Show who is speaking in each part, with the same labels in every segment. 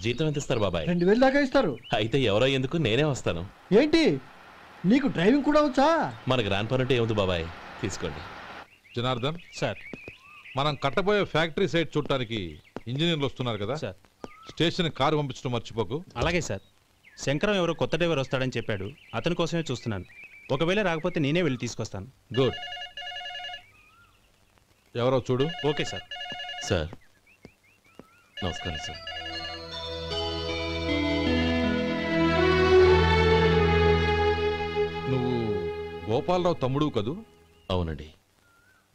Speaker 1: జీతం ఎంత ఇస్తారు బాబాయ్?
Speaker 2: 2000 దాకా ఇస్తారు.
Speaker 1: అయితే ఎవరో ఎందుకు, నేనే వస్తాను.
Speaker 2: ఏంటి నీకు డ్రైవింగ్ కూడా వచ్చా?
Speaker 1: మనకు రాని పని అంటే ఏముంది బాబాయ్, తీసుకోండి.
Speaker 3: జనార్దన్
Speaker 4: సార్,
Speaker 3: మనం కట్టబోయే ఫ్యాక్టరీ సైట్ చూడటానికి ఇంజనీర్లు వస్తున్నారు కదా
Speaker 4: సార్.
Speaker 3: స్టేషన్ కారు పంపించడం మర్చిపోకు.
Speaker 4: అలాగే సార్. శంకరం ఎవరో కొత్త డ్రైవర్ వస్తాడని చెప్పాడు, అతని కోసమే చూస్తున్నాను. ఒకవేళ రాకపోతే నేనే వెళ్ళి తీసుకొస్తాను.
Speaker 3: గుడ్. ఎవరో చూడు.
Speaker 4: Okay sir.
Speaker 1: సార్ నమస్కారం సార్.
Speaker 3: నువ్వు గోపాలరావు తమ్ముడు కదూ?
Speaker 1: అవునండి.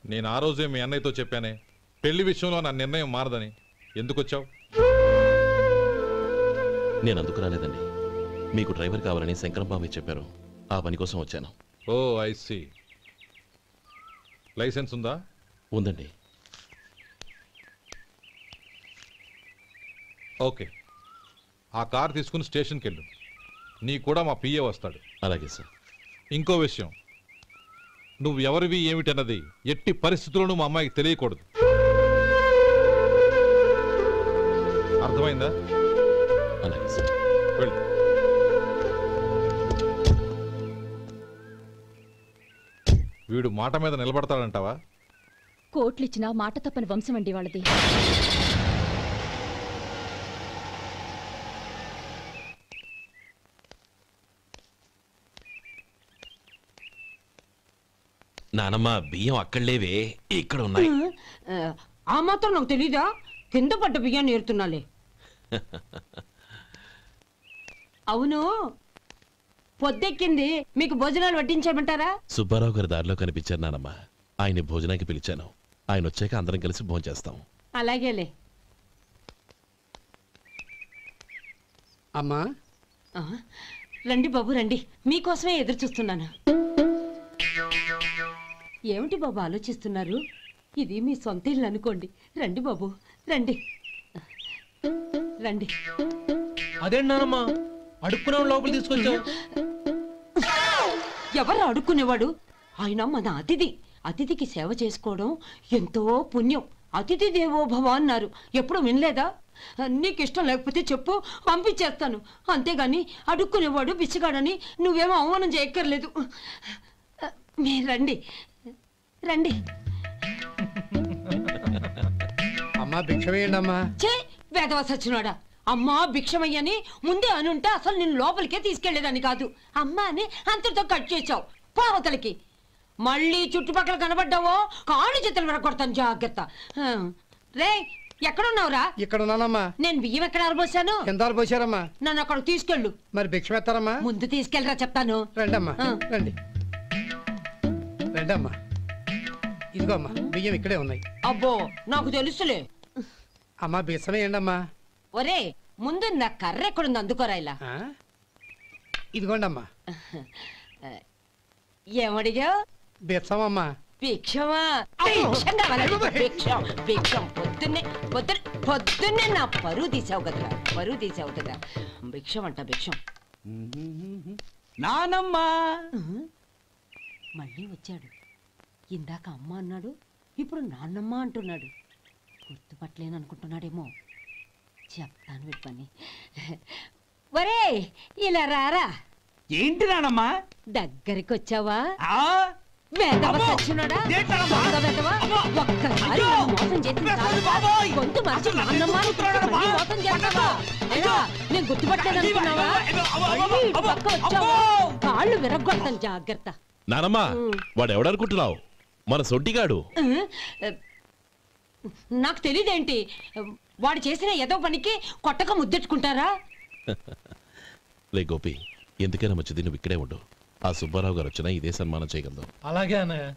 Speaker 3: నేను ఆ రోజే మీ అన్నయ్యతో చెప్పానే, పెళ్లి విషయంలో నా నిర్ణయం మారదని. ఎందుకు వచ్చావు?
Speaker 1: నేను అందుకు రాలేదండి. మీకు డ్రైవర్ కావాలని శంకరం బాబాయ్ చెప్పారు, ఆ పని కోసం వచ్చాను.
Speaker 3: ఓ ఐ సీ. లైసెన్స్ ఉందా?
Speaker 1: ఉందండి.
Speaker 3: ఓకే, ఆ కార్ తీసుకుని స్టేషన్కి వెళ్ళు. నీ కూడా మా పిఏ వస్తాడు.
Speaker 1: అలాగే సార్.
Speaker 3: ఇంకో విషయం, నువ్వు ఎవరివి ఏమిటన్నది ఎట్టి పరిస్థితుల్లోనూ మా అమ్మాయికి తెలియకూడదు. అర్థమైందా?
Speaker 1: అలాగే సార్.
Speaker 3: వెళ్ళు. వీడు మాట మీద నిలబడతాడంటావా?
Speaker 5: కోట్లిచ్చినా మాట తప్పని వంశం అండి వాళ్ళది.
Speaker 1: నానమ్మ, బియ్యం అక్కడ లేవే, ఇక్కడ ఉన్నాయి.
Speaker 6: ఆ మాత్రం నాకు తెలీదా? కింద పడ్డ బియ్యాన్ని ఏరుతున్నాలే. అవును, పొద్దెక్కింది, మీకు భోజనాలు వడ్డించమంటారా?
Speaker 1: సుబ్బారావు గారి దారిలో కనిపించారు నానమ్మ, ఆయన భోజనానికి పిలిచాను. ఆయన వచ్చాక అందరం కలిసి భోజనం చేస్తాం.
Speaker 6: అలాగేలే.
Speaker 2: అమ్మా
Speaker 6: రండి బాబు రండి, మీకోసమే ఎదురు చూస్తున్నాను. ఏమిటి బాబు ఆలోచిస్తున్నారు? ఇది మీ సొంత ఇల్లు అనుకోండి. రండి బాబు రండి రండి.
Speaker 2: అదేంటమ్మా అడుక్కునే లోపల తీసుకొచ్చావు?
Speaker 6: ఎవరు అడుక్కునేవాడు? ఆయన మన అతిథి. అతిథికి సేవ చేసుకోవడం ఎంతో పుణ్యం. అతిథి దేవో భవ అన్నారు, ఎప్పుడు వినలేదా? నీకు ఇష్టం లేకపోతే చెప్పు, పంపించేస్తాను. అంతేగాని అడుక్కునేవాడు బిచ్చగాడని నువ్వేమో అవమానం చేయక్కర్లేదు. మీరు రండి రండి.
Speaker 2: అమ్మా భిక్ష వేయండి అమ్మా.
Speaker 6: చే వేదవ సచ్చినోడా, అమ్మా భిక్షమయ్యని ముందే అనుంటే అసలు నిన్ను లోపలికే తీసుకెళ్లేదని కాదు. అమ్మా అని అంతటితో కట్ చేసావు. పావతలకి మళ్ళీ చుట్టుపక్కల కనబడ్డావో కాళ్ళు చేతులు విరగొడతాను, జాగ్రత్త. రే ఎక్కడున్నావురా?
Speaker 2: ఇక్కడ ఉన్నానమ్మా.
Speaker 6: నేను బియ్యం ఎక్కడ ఆరబోసాను?
Speaker 2: ఎంత పోసారమ్మా?
Speaker 6: నన్ను అక్కడ తీసుకెళ్ళు.
Speaker 2: మరి భిక్ష పెడతారమ్మా?
Speaker 6: ముందు తీసుకెళ్ళరా చెప్తాను.
Speaker 2: రండమ్మా రండి రండమ్మా. ఇదిగో అమ్మా, బియ్యం ఇక్కడే ఉన్నాయి.
Speaker 6: అబ్బో నాకు తెలుసులే.
Speaker 2: అమ్మా బిచ్చం వేయండి అమ్మా.
Speaker 6: ఒరే ముందు నా కర్ర ఎక్కడుంది, అందుకోరా ఇలా.
Speaker 2: ఇదిగోండి అమ్మా.
Speaker 6: ఏమడిగా?
Speaker 2: బిచ్చమమ్మా.
Speaker 6: భిక్షమా? భిక్షం కావాలండి, భిక్షం భిక్షం. పొద్దున్నే నా పరువు తీసావు కదరా, పరువు తీసావు కదా. భిక్షం అంట భిక్షం.
Speaker 2: నానమ్మా
Speaker 6: మళ్ళీ వచ్చాడు. ఇందాక అమ్మ అన్నాడు, ఇప్పుడు నాన్నమ్మ అంటున్నాడు. గుర్తుపట్టలేననుకుంటున్నాడేమో. చెప్తాను విప్పని. ఒరే ఇలా రారా.
Speaker 7: ఏంటి నానమ్మా?
Speaker 6: దగ్గరికి వచ్చావా? ఒక్కసారి మోసం చేసి గొంతు మరిచి నాన్నమ్మ మోసం చేస్తావా? నేను గుర్తుపట్టలేదనుకున్నావా? పక్క వచ్చావా కాళ్ళు విరగొడతాను, జాగ్రత్త.
Speaker 1: నానమ్మ, వాడు ఎవడనుకుంటున్నావు? మన సొంటిగాడు.
Speaker 6: నాకు తెలీదేంటి? వాడు చేసిన ఏదో పనికి కొట్టక ముద్దెట్టుకుంటారా?
Speaker 1: లే గోపి, ఎందుకైనా మంచిది నువ్వు ఇక్కడే ఉండు. ఆ సుబ్బారావు గారు వచ్చినా ఇదే సన్మానం చేయగలదు.
Speaker 2: అలాగే అన్నయ్య.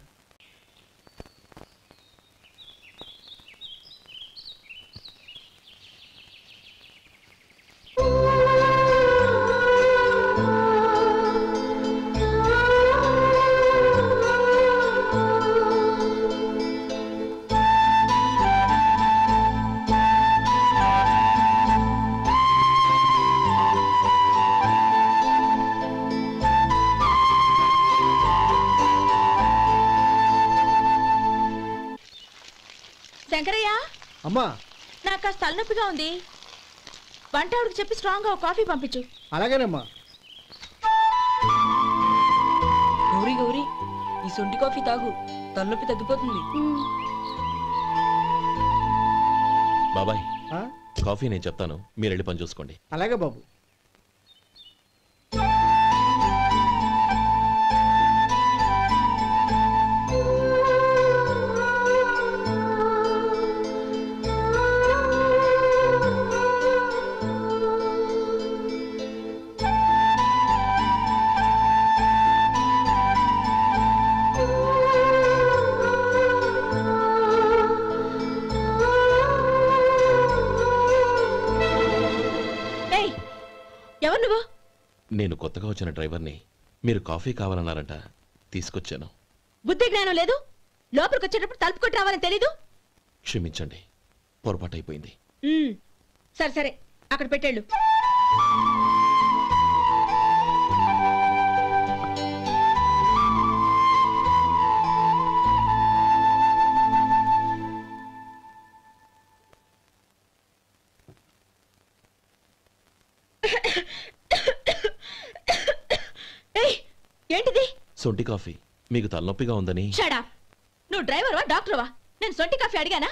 Speaker 5: శంకరయ్య,
Speaker 2: అమ్మా
Speaker 5: నాకు కాస్త తలనొప్పిగా ఉంది. వంట ఆవిడకి చెప్పి స్ట్రాంగ్ గా ఒక కాఫీ పంపించు.
Speaker 2: అలాగేనమ్మా.
Speaker 6: గౌరీ గౌరీ, ఈ సొంటి కాఫీ తాగు, తలనొప్పి తగ్గిపోతుంది.
Speaker 1: బాబాయ్ కాఫీ నేను చెప్తాను, మీరు వెళ్ళి పని చూసుకోండి.
Speaker 2: అలాగే బాబు.
Speaker 5: ఎవరు నువ్వు?
Speaker 1: నేను కొత్తగా వచ్చిన డ్రైవర్ని. మీరు కాఫీ కావాలన్నారంట, తీసుకొచ్చాను.
Speaker 5: బుద్ధి జ్ఞానం లేదు. లోపలికి వచ్చేటప్పుడు తలుపు కొట్టి రావాలని తెలీదు.
Speaker 1: క్షమించండి, పొరపాటు అయిపోయింది.
Speaker 5: సరే సరే, అక్కడ పెట్టేళ్ళు. ఏంటిది?
Speaker 1: సొంటి కాఫీ. మీకు తలనొప్పిగా ఉందని.
Speaker 5: షడా, నువ్వు డ్రైవర్వా డాక్టర్వా? నేను సొంటి కాఫీ అడిగానా?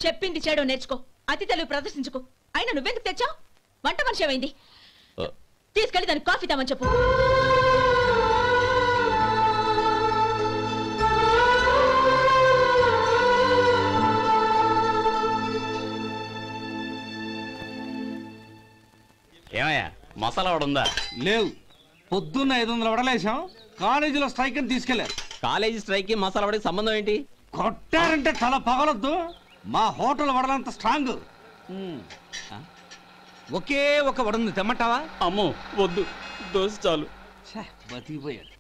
Speaker 5: చెప్పింది చేయడం నేర్చుకో, అతి తెలివి ప్రదర్శించుకో. అయినా నువ్వెందుకు తెచ్చావు? వంట మనిషి ఏమైంది? తీసుకెళ్ళి దానికి కాఫీ తామని చెప్పు.
Speaker 7: ఏమయ్యా మసాలా వడ ఉందా?
Speaker 8: లేవు. పొద్దున్న 500 వడలేసాం, కాలేజీలో స్ట్రైక్ అని తీసుకెళ్లారు.
Speaker 7: కాలేజీ స్ట్రైక్ కి మసాలా వడకి సంబంధం ఏంటి?
Speaker 8: కొట్టారంటే తల పగలొద్దు. మా హోటల్ వడలంత స్ట్రాంగ్. ఒకే ఒక వడ ఉంది, తెమ్మంటావా?
Speaker 7: అమ్మో వద్దు, దోశ చాలు.
Speaker 8: బతికిపోయాడు.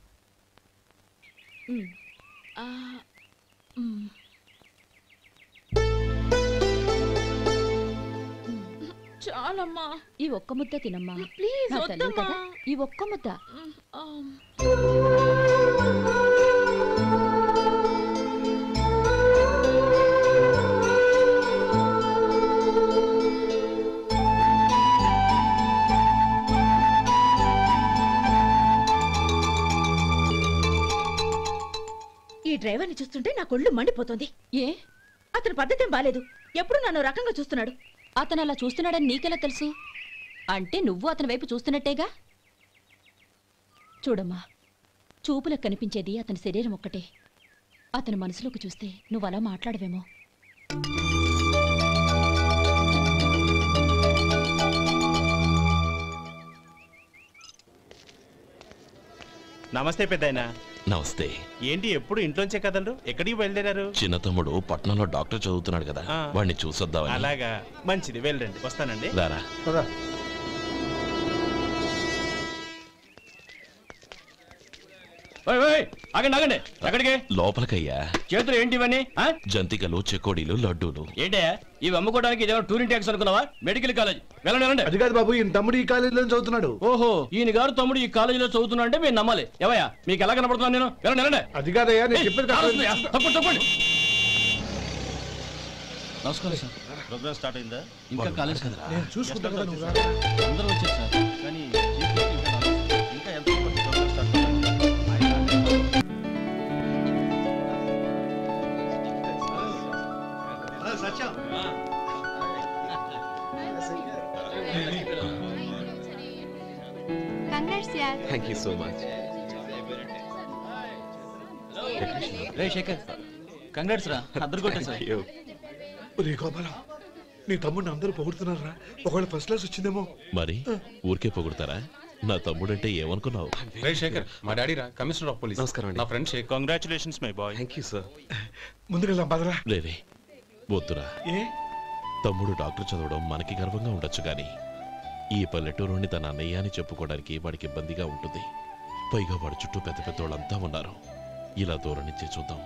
Speaker 5: చాలమ్మా,
Speaker 9: ఈ ఒక్క ముద్ద తినమ్మా
Speaker 5: ప్లీజ్.
Speaker 9: నా తల్లి కదా, ఈ ఒక్క ముద్ద.
Speaker 5: ఈ డ్రైవర్ని చూస్తుంటే నా కొళ్ళు మండిపోతుంది.
Speaker 9: ఏ,
Speaker 5: అతని పద్ధతి ఏం బాలేదు. ఎప్పుడు నన్ను రకంగా చూస్తున్నాడు.
Speaker 9: అతను అలా చూస్తున్నాడని నీకెలా తెలుసు? అంటే నువ్వు అతని వైపు చూస్తున్నట్టేగా. చూడమ్మా, చూపులకు కనిపించేది అతని శరీరం ఒక్కటే. అతని మనసులోకి చూస్తే నువ్వు అలా మాట్లాడవేమో.
Speaker 4: నమస్తే పెద్దాయనా.
Speaker 1: నమస్తే.
Speaker 4: ఏంటి ఎప్పుడు ఇంట్లోంచే కదలరు? ఎక్కడికి బయలుదేరారు?
Speaker 1: చిన్న తమ్ముడు పట్నంలో డాక్టర్ చదువుతున్నాడు కదా, వాడిని చూసొద్దామని.
Speaker 4: అలాగా, మంచిది, వెళ్ళండి. వస్తానండి.
Speaker 1: రారా.
Speaker 7: ఆగండి ఆగండి, ఎక్కడికి?
Speaker 1: లోపలికయ్యా.
Speaker 7: చేతులు ఏంటి ఇవన్నీ?
Speaker 1: జంతికలు, చెకోడీలు, లడ్డూలు.
Speaker 7: ఏంటయ్యా ఇవి అమ్ముకోవడానికి ఇదేమో టూరింగ్ ట్యాక్స్ అనుకున్నావా? Medical college. వెళ్ళండి వెళ్ళండి.
Speaker 10: అది కాదు బాబు, ఈయన తమ్ముడు ఈ కాలేజీలో చదువుతున్నాడు.
Speaker 7: ఓహో, ఈయన గారు తమ్ముడు ఈ కాలేజీలో చదువుతున్నా అంటే మీరు నమ్మాలి. ఎవయా మీకు ఎలా కనపడుతున్నాను నేను? వెళ్ళండి వెళ్ళండి.
Speaker 10: అది కాదయ్యా, నేను చెప్పేది
Speaker 7: తప్పండి తప్పండి.
Speaker 8: నమస్కారం సార్.
Speaker 4: ప్రోగ్రామ్ స్టార్ట్ అయిందా?
Speaker 8: ఇంకా కాలేజ్ కదా.
Speaker 10: నేను చూసుకుంటాను కదా, నువ్వు రా.
Speaker 8: అందరూ వచ్చారు సార్.
Speaker 4: కానీ ఇంకా ఎంత ప్రోగ్రామ్ స్టార్ట్ అవ్వాలి?
Speaker 1: Thank you so much.
Speaker 8: రే శేఖర్, కంగ్రాట్స్ రా, అద్దరు కొట్టేసా.
Speaker 10: ఒరే గోపాల, నీ తమ్ముడిని అందరూ పొగుడుతున్నారా? ఒకవేళ ఫస్ట్ క్లాస్ వచ్చిందేమో.
Speaker 1: మరి ఊరికే పొగుడతారా? నా తమ్ముడంటే ఏమనుకున్నావు?
Speaker 11: రే శేఖర్, మా డాడీ రా, కమిషనర్ ఆఫ్ పోలీస్.
Speaker 1: నమస్కారం.
Speaker 11: నా friend Shekhar.
Speaker 4: Congratulations my boy.
Speaker 1: Thank you sir.
Speaker 10: ముందుకెళ్దాం పదరా.
Speaker 1: లేదే, వద్దురా.
Speaker 10: ఏ
Speaker 1: తమ్ముడు డాక్టర్ చదవడం మనకి గర్వంగా ఉండొచ్చు, కానీ ఈ పల్లెటూరుని తన అన్నయ్య అని చెప్పుకోవడానికి వాడికి ఇబ్బందిగా ఉంటుంది. పైగా వాడి చుట్టూ పెద్ద పెద్ద వాళ్ళంతా ఉన్నారు. ఇలా దూరం నుంచి చూద్దాం.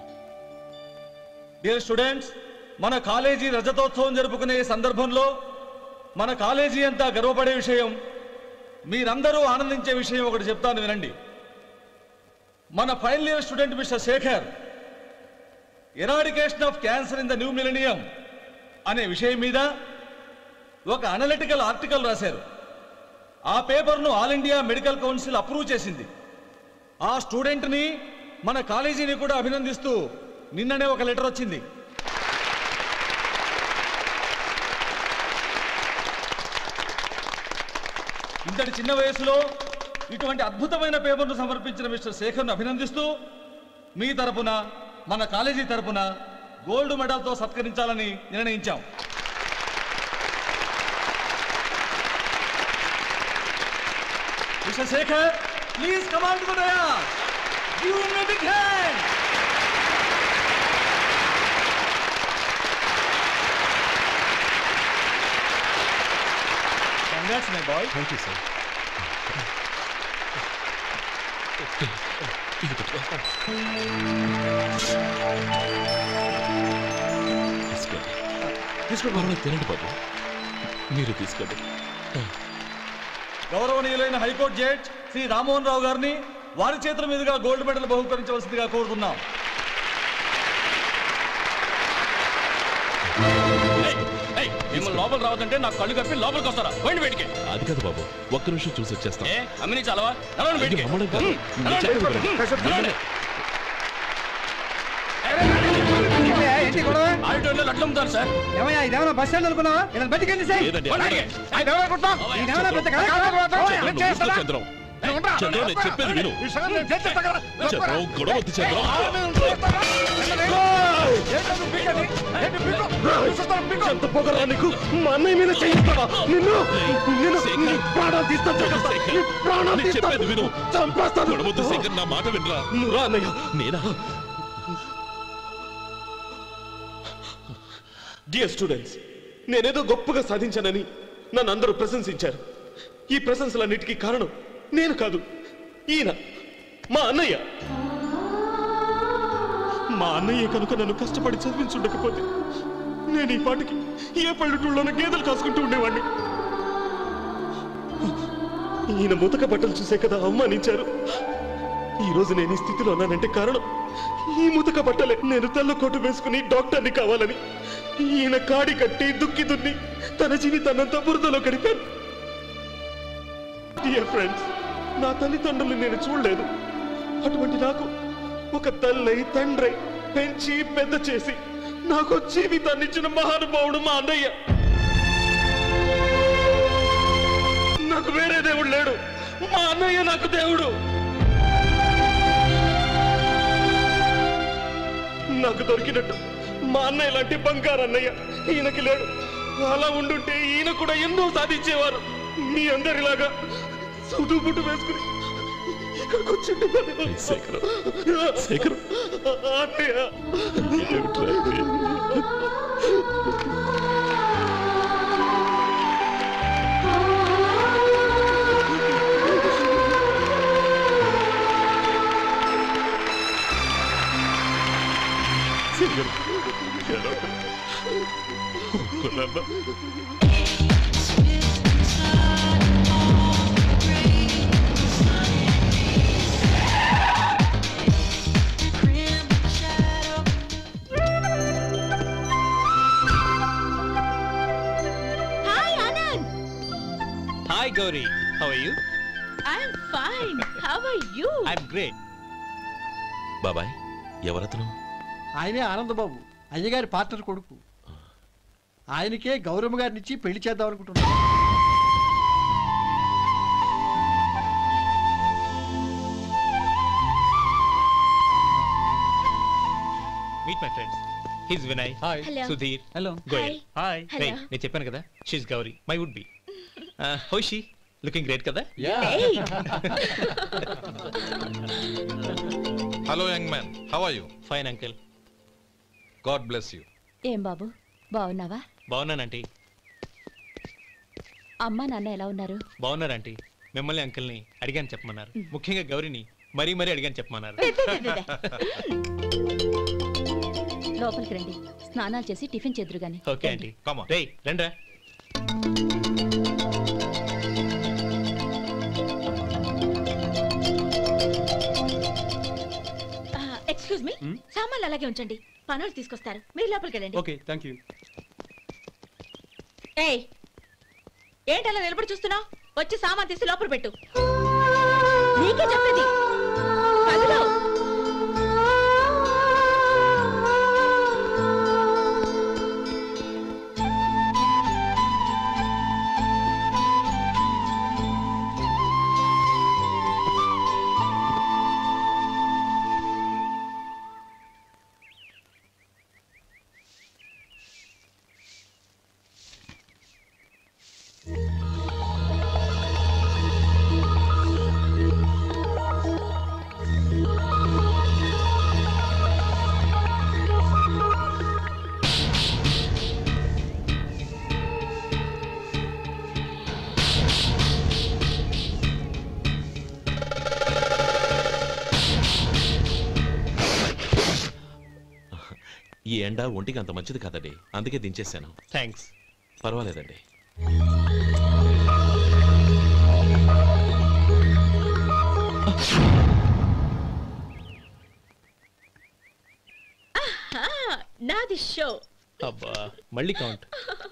Speaker 8: డియర్ స్టూడెంట్స్, మన కాలేజీ రజతోత్సవం జరుపుకునే సందర్భంలో మన కాలేజీ అంతా గర్వపడే విషయం, మీరందరూ ఆనందించే విషయం ఒకటి చెప్తాను వినండి. మన final year student mister Shekhar eradication of cancer in the new millennium అనే విషయం మీద ఒక అనలిటికల్ ఆర్టికల్ రాశారు. ఆ పేపర్ను All India Medical Council approve చేసింది. ఆ స్టూడెంట్ని మన కాలేజీని కూడా అభినందిస్తూ నిన్ననే ఒక లెటర్ వచ్చింది. ఇంతటి చిన్న వయసులో ఇటువంటి అద్భుతమైన పేపర్ను సమర్పించిన మిస్టర్ శేఖర్ను అభినందిస్తూ మీ తరపున మన కాలేజీ తరపున గోల్డ్ మెడల్తో సత్కరించాలని నిర్ణయించాం. Mister Shekhar, please come on to the dais. Give him a big hand. Congrats my boy.
Speaker 1: Thank you sir. తీసుకోండి, తినండి బాబు. మీరు తీసుకోండి.
Speaker 8: గౌరవనీయులైన హైకోర్టు జడ్జ్ శ్రీ రామ్మోహన్ రావు గారిని వారి చేతుల మీదుగా గోల్డ్ మెడల్ బహుకరించవలసిందిగా కోరుతున్నాం.
Speaker 7: మిమ్మల్ని లోపల రావద్దంటే నాకు కళ్ళు కప్పి లోపలికి వస్తారా? పోయింది బయటికి.
Speaker 1: అది కాదు బాబు, ఒక్క నిమిషం చూసి వచ్చేస్తాం.
Speaker 7: అమ్మిని చాలవా? నడవండి బయటికి. ఆడిటోరియంలో లడ్లు అమ్ముతారు సార్.
Speaker 2: ఏమయ్యా ఇదేమన్నా బస్ స్టాండ్ అనుకున్నావా? ఇలా బయటికి వెళ్ళి సార్.
Speaker 1: చంద్రం, నేను చెప్పేది విను. చంద్రం, గొడవ వద్దు చంద్రం.
Speaker 10: ఎంత పొగరా నీకు? మా అన్నయ్య మీద చేయిస్తావా? నిన్ను నిన్ను ప్రాణాలు తీస్తాను.
Speaker 1: చెప్పేది విను.
Speaker 10: చంపేస్తాను.
Speaker 1: గొడవ వద్దు శేఖర్, నా మాట వినరా.
Speaker 10: నువ్వు రా అన్నయ్య.
Speaker 1: నేనా?
Speaker 10: డియర్ స్టూడెంట్స్, నేనేదో గొప్పగా సాధించానని నన్ను అందరూ ప్రశంసించారు. ఈ ప్రశంసలన్నిటికీ కారణం నేను కాదు, ఈయన మా అన్నయ్య. మా అన్నయ్య కనుక నన్ను కష్టపడి చదివించుండకపోతే నేను ఈ పాటికి ఏ పల్లెటూళ్ళలోనూ గేదెలు కాసుకుంటూ ఉండేవాడిని. ఈయన ముతక బట్టలు చూసే కదా అవమానించారు. ఈ రోజు నేను ఈ స్థితిలో ఉన్నానంటే కారణం ఈ ముతక బట్టలే. నేను తెల్ల కోటు వేసుకుని డాక్టర్ని కావాలని ఈయన కాడి కట్టి దుక్కి దున్ని తన జీవితాన్నంతా బురదలో గడిపాను. డియర్ ఫ్రెండ్స్, నా తల్లిదండ్రులు నేను చూడలేదు. అటువంటి నాకు ఒక తల్లై తండ్రై పెంచి పెద్ద చేసి నాకు జీవితాన్ని ఇచ్చిన మహానుభావుడు మా అన్నయ్య. నాకు వేరే దేవుడు లేడు, మా అన్నయ్య నాకు దేవుడు. నాకు దొరికినట్టు మా అన్నయ్య లాంటి బంగారు అన్నయ్య ఈయనకి లేడు. అలా ఉండుంటే ఈయన కూడా ఎన్నో సాధించేవారు. మీ అందరిలాగా సూటు బుట్టు వేసుకుని ఇక్కడికి వచ్చిండే
Speaker 1: శేఖర్, శేఖర్,
Speaker 10: అన్నయ్య.
Speaker 4: Hi Gauri, how are you?
Speaker 5: I'm fine. How are you?
Speaker 4: I'm great.
Speaker 1: బాబాయ్, ఎవరతను?
Speaker 2: ఆయనే ఆనందబాబు, అయ్యగారి పార్ట్నర్ కొడుకు. ఆయనకే గౌరమ్మ గారిని ఇచ్చి పెళ్లి చేద్దాం అనుకుంటున్నాను.
Speaker 4: Meet my friends. He's Vinay. Hi.
Speaker 5: Hello.
Speaker 4: Sudhir.
Speaker 5: Hello.
Speaker 4: Goyal.
Speaker 5: Hi.
Speaker 4: Hey,
Speaker 5: Hello.
Speaker 4: నేను చెప్పాను కదా, she's Gauri, my would be. How is she? Looking great కదా?
Speaker 5: Hey.
Speaker 3: Hello young man, how are you?
Speaker 4: Fine uncle.
Speaker 3: God bless you.
Speaker 9: ఏం బాబు, బాగున్నావా?
Speaker 4: బాగున్నానంటీ.
Speaker 9: అమ్మా నాన్న ఎలా ఉన్నారు?
Speaker 4: బాగున్నారంటీ. మిమ్మల్ని అంకుల్ని అడిగాను చెప్పమన్నారు. ముఖ్యంగా గౌరిని మరీ మరీ అడిగాను చెప్పమన్నారు.
Speaker 9: లోపలికి రండి, స్నానాలు చేసి టిఫిన్ చేద్దరు గాని.
Speaker 4: Okay aunty. రేయ్ రండ్రా.
Speaker 5: ఎక్స్క్యూజ్ మీ, సామాన్లు అలాగే ఉంచండి, పనులు తీసుకొస్తారు. మీరు లోపలికి వెళ్ళండి.
Speaker 4: Okay, thank you.
Speaker 5: ఏయ్, ఏంటలా నిలబడి చూస్తున్నావు? వచ్చి సామాన్ తీసి లోపల పెట్టు. నీకే చెప్పేది. కదులు.
Speaker 1: ఈ ఎండ ఒంటికి అంత మంచిది కాదండి, అందుకే దించేశాను.
Speaker 4: థ్యాంక్స్.
Speaker 1: పర్వాలేదండి.
Speaker 5: నాది షో.
Speaker 4: అబ్బా మళ్ళీ count.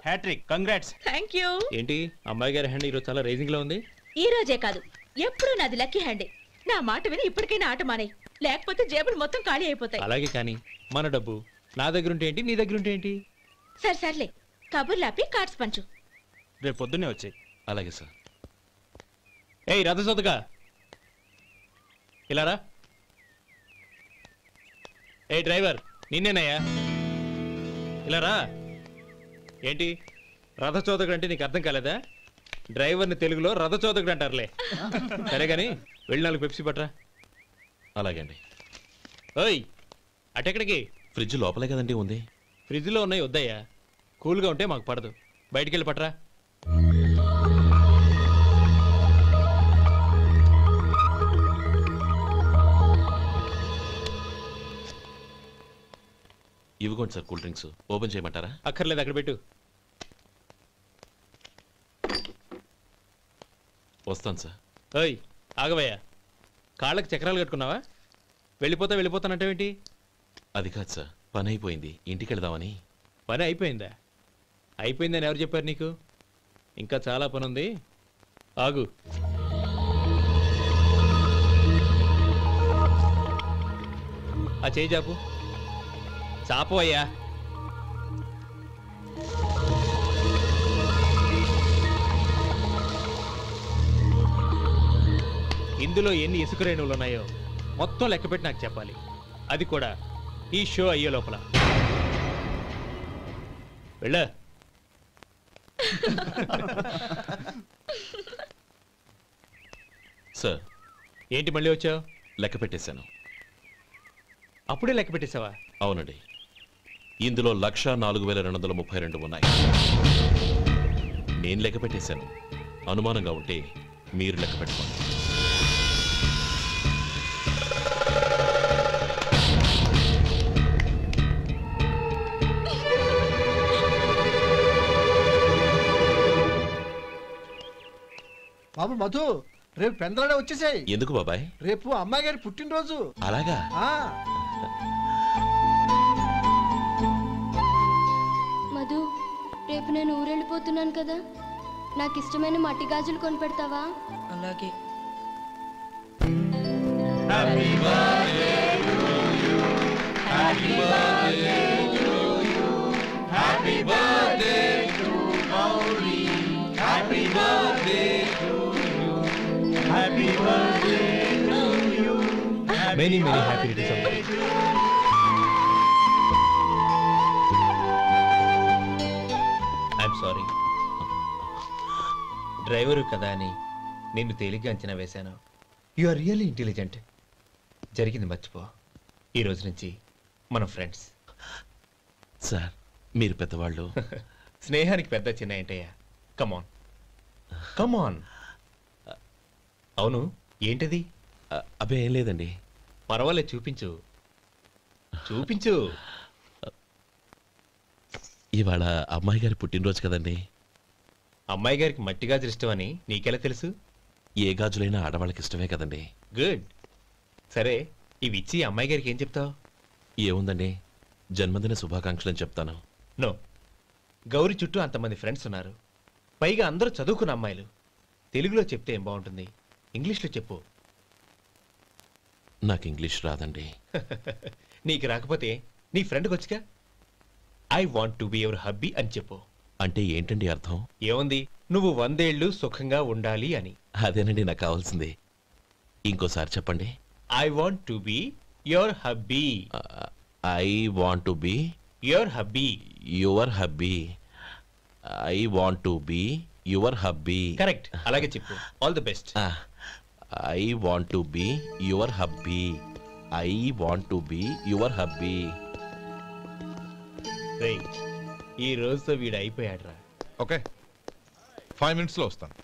Speaker 4: Hat trick. Congrats.
Speaker 5: Thank you.
Speaker 4: ఏంటి అమ్మాయి గారి హ్యాండ్ ఈరోజు చాలా రేజింగ్ లో ఉంది?
Speaker 5: ఈ రోజే కాదు, ఎప్పుడు నాది లక్కీ హ్యాండే. నా మాట విని ఇప్పటికైనా ఆట మానే, లేకపోతే జేబులు మొత్తం ఖాళీ అయిపోతాయి.
Speaker 4: అలాగే కానీ మన డబ్బు నా దగ్గర ఉంటే ఏంటి, నీ దగ్గర ఉంటే ఏంటి?
Speaker 5: సరే సర్లే, కబుర్లు ఆపి కార్డ్స్ పంచు.
Speaker 4: రేపు పొద్దున్నే వచ్చాయి.
Speaker 1: అలాగే సార్.
Speaker 4: ఏయ్ రథసోదగా ఇలారా. ఏ డ్రైవర్ నిన్నేనయ్యా, ఇలారా. ఏంటి రథచోదకుడు అంటే నీకు అర్థం కాలేదా? డ్రైవర్ని తెలుగులో రథచోదకుడు అంటారులే. సరే కానీ వెళ్ళి 4 పెప్సీ పట్రా.
Speaker 1: అలాగే అండి.
Speaker 4: ఓయ్ అటెక్కడికి?
Speaker 1: ఫ్రిడ్జ్ లోపలే కదండి ఉంది.
Speaker 4: ఫ్రిడ్జ్లో ఉన్నాయి వద్దయ్యా, కూల్గా ఉంటే మాకు పడదు. బయటికి వెళ్ళి పట్రా.
Speaker 1: ఇవ్వకోండి సార్ కూల్ డ్రింక్స్. ఓపెన్ చేయమంటారా?
Speaker 4: అక్కర్లేదు, అక్కడ పెట్టు.
Speaker 1: వస్తాను సార్.
Speaker 4: ఓయ్ ఆగవయ్యా, కాళ్ళకి చక్రాలు కట్టుకున్నావా? వెళ్ళిపోతానంటావేంటి?
Speaker 1: అది కాదు సార్, పని అయిపోయింది, ఇంటికి వెళదామని.
Speaker 4: పని అయిపోయిందా? అయిపోయిందని ఎవరు చెప్పారు నీకు? ఇంకా చాలా పని ఉంది, ఆగు. ఆ చేయి చాపు. చాపు అయ్యా. ఇందులో ఎన్ని ఇసుక రేణువులు ఉన్నాయో మొత్తం లెక్కపెట్టి నాకు చెప్పాలి. అది కూడా ఈ షో అయ్యే లోపల. వెళ్ళ.
Speaker 1: సార్.
Speaker 4: ఏంటి మళ్ళీ వచ్చావు?
Speaker 1: లెక్క పెట్టేశాను.
Speaker 4: అప్పుడే లెక్క పెట్టేశావా?
Speaker 1: అవునండి. ఇందులో 1,04,232 ఉన్నాయి. నేను లెక్క పెట్టేశాను. అనుమానంగా ఉంటే మీరు లెక్క పెట్టుకోండి.
Speaker 2: బాబు మధు, రేపు పెందలాడే వచ్చేసాయి.
Speaker 1: ఎందుకు బాబాయ్?
Speaker 2: రేపు అమ్మాయి గారి పుట్టినరోజు.
Speaker 1: అలాగా?
Speaker 12: మధు, రేపు నేను ఊరెళ్ళిపోతున్నాను కదా, నాకు ఇష్టమైన మట్టి గాజులు కొనిపెడతావా?
Speaker 13: అలాగే.
Speaker 4: Many happy returns of the day. I'm sorry. Driver కదా అని నిన్ను తేలిగ్గా అంచనా వేశాను. You are really intelligent. జరిగింది మర్చిపో. ఈ రోజు నుంచి మనం ఫ్రెండ్స్.
Speaker 1: సార్ మీరు పెద్దవాళ్ళు.
Speaker 4: స్నేహానికి పెద్ద చిన్న ఏంటయ్యా? కమాన్ కమాన్. అవును ఏంటది?
Speaker 1: అబ్బే ఏం లేదండి.
Speaker 4: పర్వాలేదు, చూపించు చూపించు.
Speaker 1: ఇవాళ అమ్మాయి గారి పుట్టినరోజు కదండి.
Speaker 4: అమ్మాయి గారికి మట్టి గాజులు ఇష్టమని నీకెలా తెలుసు?
Speaker 1: ఏ గాజులైనా ఆడవాళ్ళకి ఇష్టమే కదండి.
Speaker 4: గుడ్. సరే ఇవి ఇచ్చి అమ్మాయి గారికి ఏం చెప్తావు?
Speaker 1: ఏముందండి, జన్మదిన శుభాకాంక్షలని చెప్తాను.
Speaker 4: నో, గౌరీ చుట్టూ అంతమంది ఫ్రెండ్స్ ఉన్నారు. పైగా అందరూ చదువుకున్న అమ్మాయిలు. తెలుగులో చెప్తే ఏం బాగుంటుంది, ఇంగ్లీష్లో చెప్పు.
Speaker 1: నాకు ఇంగ్లీష్ రాదండి.
Speaker 4: నీకు రాకపోతే నీ ఫ్రెండ్కి వచ్చిగా I want to be your hubby అని చెప్పు.
Speaker 1: అంటే ఏంటండి అర్థం?
Speaker 4: ఏముంది, నువ్వు 100 ఏళ్ళు సుఖంగా ఉండాలి అని.
Speaker 1: అదేనండి నాకు కావాల్సింది. ఇంకోసారి చెప్పండి.
Speaker 4: I want to be your hubby.
Speaker 1: I want to be
Speaker 4: your hubby.
Speaker 1: Your hubby. I want to be your hubby.
Speaker 4: Correct, అలాగే చెప్పు. All the best.
Speaker 1: I want to be your hubby. I want to be your hubby.
Speaker 4: ఈ రోజుతో వీడు అయిపోయాడు రా.
Speaker 3: Okay, 5 minutes లో వస్తాను.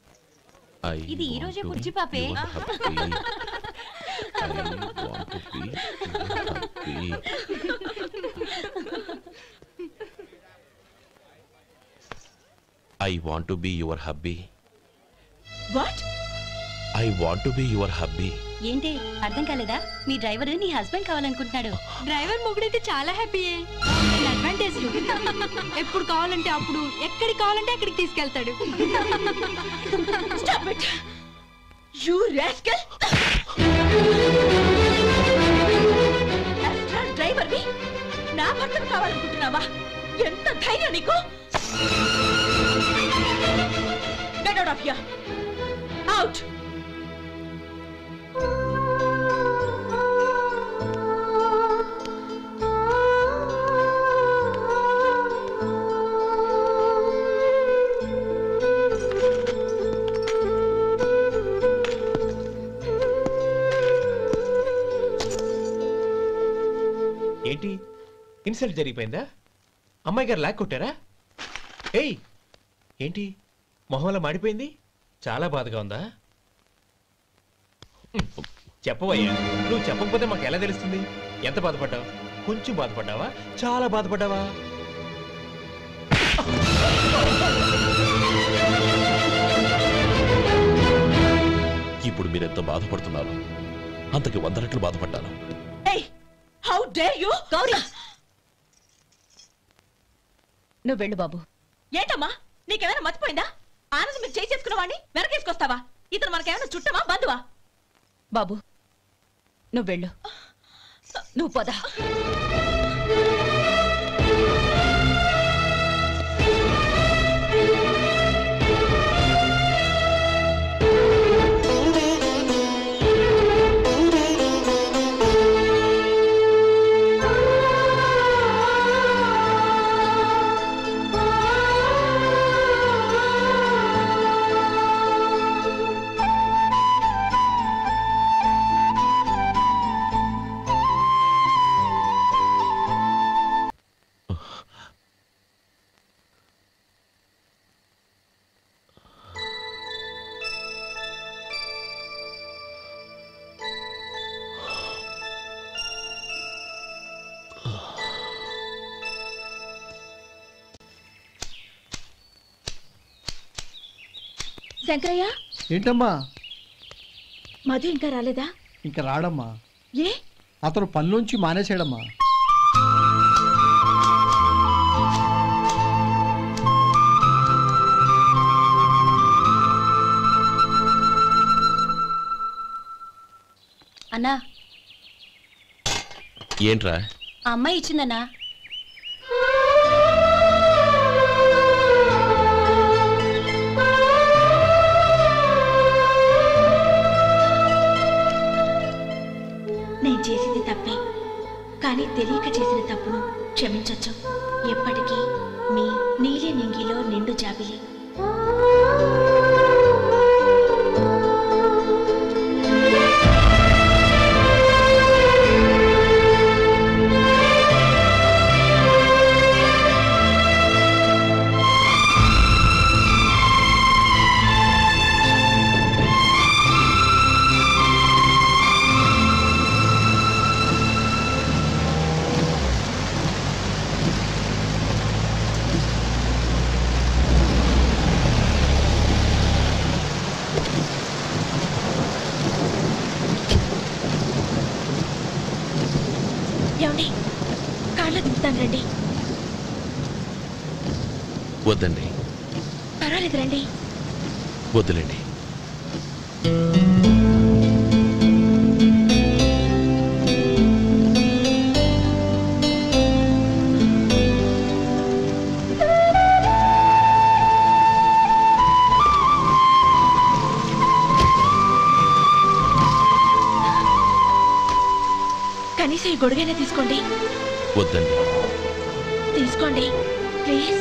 Speaker 9: ఇది ఈ రోజే పుచ్చి పాపే.
Speaker 1: I want to be your hubby.
Speaker 5: What?
Speaker 1: I want to be your hubby.
Speaker 9: ఏంటి అర్థం కాలేదా? మీ డ్రైవర్ నీ హస్బెండ్ కావాలనుకుంటున్నాడు.
Speaker 13: డ్రైవర్ మొగుడైతే చాలా హ్యాపీయే. అడ్వాంటేజ్ ఎప్పుడు కావాలంటే అప్పుడు, ఎక్కడికి కావాలంటే అక్కడికి తీసుకెళ్తాడు.
Speaker 5: Stop it! You rascal! Driver వి నా భర్తను కావాలనుకుంటున్నావా? ఎంత ధైర్యం నీకు? Get out of here! Out!
Speaker 4: ఏంటి, ఇన్సల్ట్ జరిగిపోయిందా? అమ్మాయి గారు లాక్ కొట్టారా? ఏయ్ ఏంటి మొహంలో మాడిపోయింది? చాలా బాధగా ఉందా? చెప్పవయ్యా, నువ్వు చెప్పకపోతే మాకు ఎలా తెలుస్తుంది? ఎంత బాధపడ్డావు? కొంచెం బాధపడ్డావా, చాలా బాధపడ్డావా?
Speaker 1: ఇప్పుడు మీరెంత బాధపడుతున్నారు, అంతకి 100 రెట్లు బాధపడ్డాను.
Speaker 5: How dare you?
Speaker 9: గౌరీ, నువ్వు వెళ్ళు బాబు.
Speaker 5: ఏంటమ్మా, నీకేమైనా మర్చిపోయిందా? ఆనందం మీరు చేసుకున్న వాడిని వెనకేసుకొస్తావా? ఇతను మనకేమైనా చుట్టమా, బంధువా?
Speaker 9: బాబు నువ్వు వెళ్ళు, నువ్వు పద.
Speaker 5: శంకరయ్య,
Speaker 2: ఏంటమ్మా?
Speaker 5: మధు ఇంకా రాలేదా?
Speaker 2: ఇంకా రాడమ్మా.
Speaker 5: ఏ?
Speaker 2: అతను పనిలోంచి మానేసాడమ్మా.
Speaker 9: అన్నా,
Speaker 1: ఏంట్రా?
Speaker 9: ఆ అమ్మాయి ఇచ్చిందన్నా.
Speaker 5: నేను చేసింది తప్పే, కానీ తెలియక చేసిన తప్పును క్షమించొచ్చు. ఎప్పటికీ మీ నీలి నింగిలో నిండు జాబిలి. ఏమండి, కాళ్ళ దింపుతాను రండి.
Speaker 1: వద్దండి.
Speaker 5: పర్వాలేదు. పర్వాలేదు రండి.
Speaker 1: వద్దులేండి.
Speaker 5: కనీసం ఈ గొడుగైనా తీసుకోండి.
Speaker 1: వద్దండి.
Speaker 5: తీసుకోండి ప్లీజ్.